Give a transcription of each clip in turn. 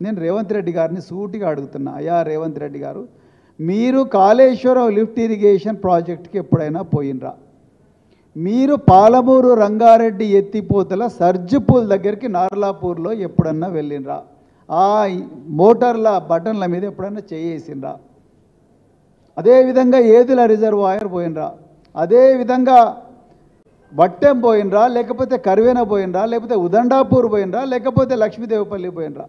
నేను రేవంత్ రెడ్డి గారిని సూటిగా అడుగుతున్నా, అయ్యా రేవంత్ రెడ్డి గారు, మీరు కాళేశ్వరం లిఫ్ట్ ఇరిగేషన్ ప్రాజెక్ట్కి ఎప్పుడైనా పోయినరా? మీరు పాలమూరు రంగారెడ్డి ఎత్తిపోతల సర్జుపూల్ దగ్గరికి నార్లాపూర్లో ఎప్పుడన్నా వెళ్ళినరా? ఆ మోటార్ల బటన్ల మీద ఎప్పుడన్నా చేయేసినరా? అదేవిధంగా ఏదుల రిజర్వాయర్ పోయినరా? అదేవిధంగా వట్టెం పోయినరా? లేకపోతే కరివేన పోయినరా? లేకపోతే ఉదండాపూర్ పోయినరా? లేకపోతే లక్ష్మీదేవపల్లి పోయినరా?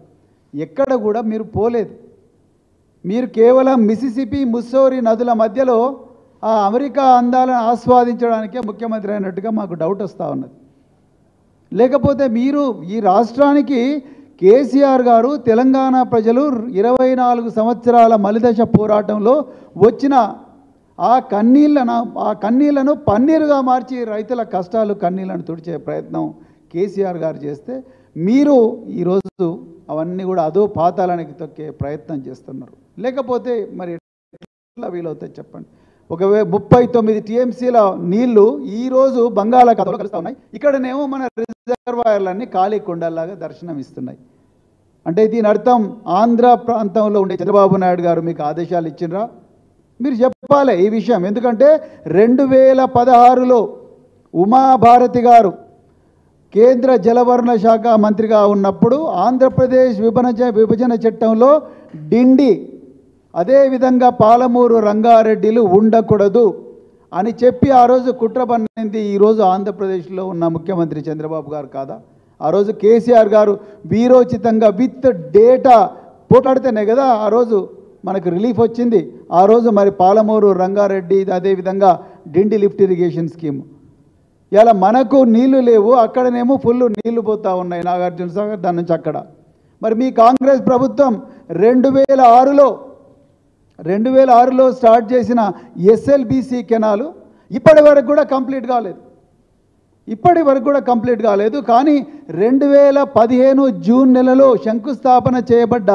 ఎక్కడ కూడా మీరు పోలేదు. మీరు కేవలం మిసిసిపి ముస్సోరి నదుల మధ్యలో ఆ అమెరికా అందాలను ఆస్వాదించడానికే ముఖ్యమంత్రి అయినట్టుగా మాకు డౌట్ వస్తూ ఉన్నది. లేకపోతే మీరు ఈ రాష్ట్రానికి కేసీఆర్ గారు, తెలంగాణ ప్రజలు 24 సంవత్సరాల మలిదశ పోరాటంలో వచ్చిన ఆ కన్నీళ్లను పన్నీరుగా మార్చి రైతుల కష్టాలు కన్నీళ్లను తుడిచే ప్రయత్నం కేసీఆర్ గారు చేస్తే, మీరు ఈరోజు అవన్నీ కూడా అదో పాతాళానికి తొక్కే ప్రయత్నం చేస్తున్నారు. లేకపోతే మరి ఎట్లా వీలవుతాయి చెప్పండి? ఒకవేళ 39 టీఎంసీల నీళ్లు ఈరోజు బంగాళాఖాతంలో కలుస్తూ ఉన్నాయి. ఇక్కడనేమో మన రిజర్వాయర్లన్నీ ఖాళీ కొండల్లాగా దర్శనం ఇస్తున్నాయి. అంటే దీని అర్థం ఆంధ్ర ప్రాంతంలో ఉండే చంద్రబాబు నాయుడు గారు మీకు ఆదేశాలు ఇచ్చినరా? మీరు చెప్పాలి ఈ విషయం. ఎందుకంటే 2016లో ఉమాభారతి గారు కేంద్ర జలవనరుల శాఖ మంత్రిగా ఉన్నప్పుడు ఆంధ్రప్రదేశ్ విభజన చట్టంలో డిండి, అదేవిధంగా పాలమూరు రంగారెడ్డిలు ఉండకూడదు అని చెప్పి ఆ రోజు కుట్ర పన్నింది ఈరోజు ఆంధ్రప్రదేశ్లో ఉన్న ముఖ్యమంత్రి చంద్రబాబు గారు కాదా? ఆ రోజు కేసీఆర్ గారు వీరోచితంగా విత్ డేటా పోట్లాడితేనే కదా ఆ రోజు మనకు రిలీఫ్ వచ్చింది. ఆ రోజు మరి పాలమూరు రంగారెడ్డి, అదేవిధంగా డిండి లిఫ్ట్ ఇరిగేషన్ స్కీమ్. ఇలా మనకు నీళ్లు లేవు, అక్కడనేమో ఫుల్ నీళ్లు పోతూ ఉన్నాయి నాగార్జున సాగర్ దాని నుంచి అక్కడ. మరి మీ కాంగ్రెస్ ప్రభుత్వం 2006లో స్టార్ట్ చేసిన ఎస్ఎల్బిసి కెనాలు ఇప్పటి వరకు కూడా కంప్లీట్ కాలేదు. కానీ 2015 జూన్ నెలలో శంకుస్థాపన చేయబడ్డ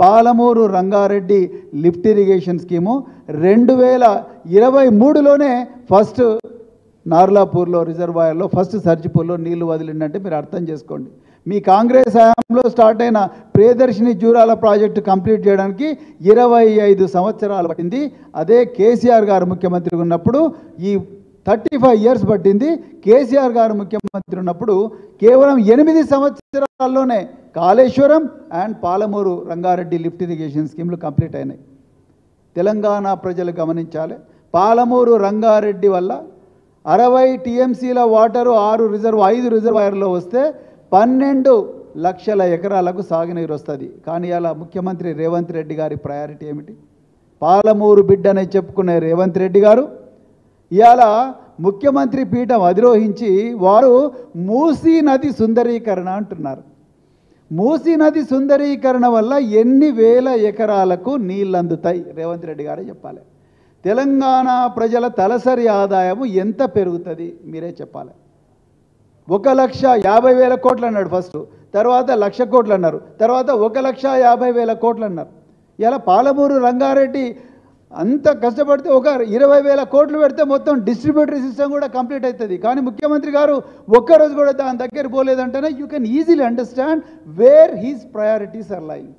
Palamuru Rangareddy lift irrigation scheme 2023లోనే ఫస్ట్ నార్లాపూర్లో రిజర్వాయర్లో ఫస్ట్ సర్జిపూర్లో నీళ్లు వదిలిందంటే మీరు అర్థం చేసుకోండి. మీ కాంగ్రెస్ హయాంలో స్టార్ట్ అయిన ప్రియదర్శిని జూరాల ప్రాజెక్టు కంప్లీట్ చేయడానికి 25 సంవత్సరాలు పట్టింది. అదే కేసీఆర్ గారు ముఖ్యమంత్రి ఉన్నప్పుడు ఈ 35 ఇయర్స్ పట్టింది. కేసీఆర్ గారు ముఖ్యమంత్రి ఉన్నప్పుడు కేవలం 8 సంవత్సరాల్లోనే Kaleshwaram and Palamuru Rangareddy lift irrigation స్కీమ్లు కంప్లీట్ అయినాయి. తెలంగాణ ప్రజలు గమనించాలి, పాలమూరు రంగారెడ్డి వల్ల 60 టీఎంసీల వాటరు 5 రిజర్వాయర్లో వస్తే 12 లక్షల ఎకరాలకు సాగునీరు వస్తుంది. కానీ అలా ముఖ్యమంత్రి రేవంత్ రెడ్డి గారి ప్రయారిటీ ఏమిటి? పాలమూరు బిడ్డని చెప్పుకునే రేవంత్ రెడ్డి గారు ఇవాళ ముఖ్యమంత్రి పీఠం అధిరోహించి వారు మూసీ నది సుందరీకరణ అంటున్నారు. మూసీ నది సుందరీకరణ వల్ల ఎన్ని వేల ఎకరాలకు నీళ్ళు అందుతాయి రేవంత్ రెడ్డి గారే చెప్పాలి. తెలంగాణ ప్రజల తలసరి ఆదాయము ఎంత పెరుగుతుంది మీరే చెప్పాలి. 1,50,000 కోట్లు అన్నాడు ఫస్ట్, తర్వాత 1,00,000 కోట్లు అన్నారు, తర్వాత 1,50,000 కోట్లు అన్నారు. ఇలా పాలమూరు రంగారెడ్డి అంత కష్టపడితే ఒక 20,000 కోట్లు పెడితే మొత్తం డిస్ట్రిబ్యూటరీ సిస్టమ్ కూడా కంప్లీట్ అవుతుంది. కానీ ముఖ్యమంత్రి గారు ఒక్కరోజు కూడా దాని దగ్గర పోలేదంటేనే you can easily understand where his priorities are lying.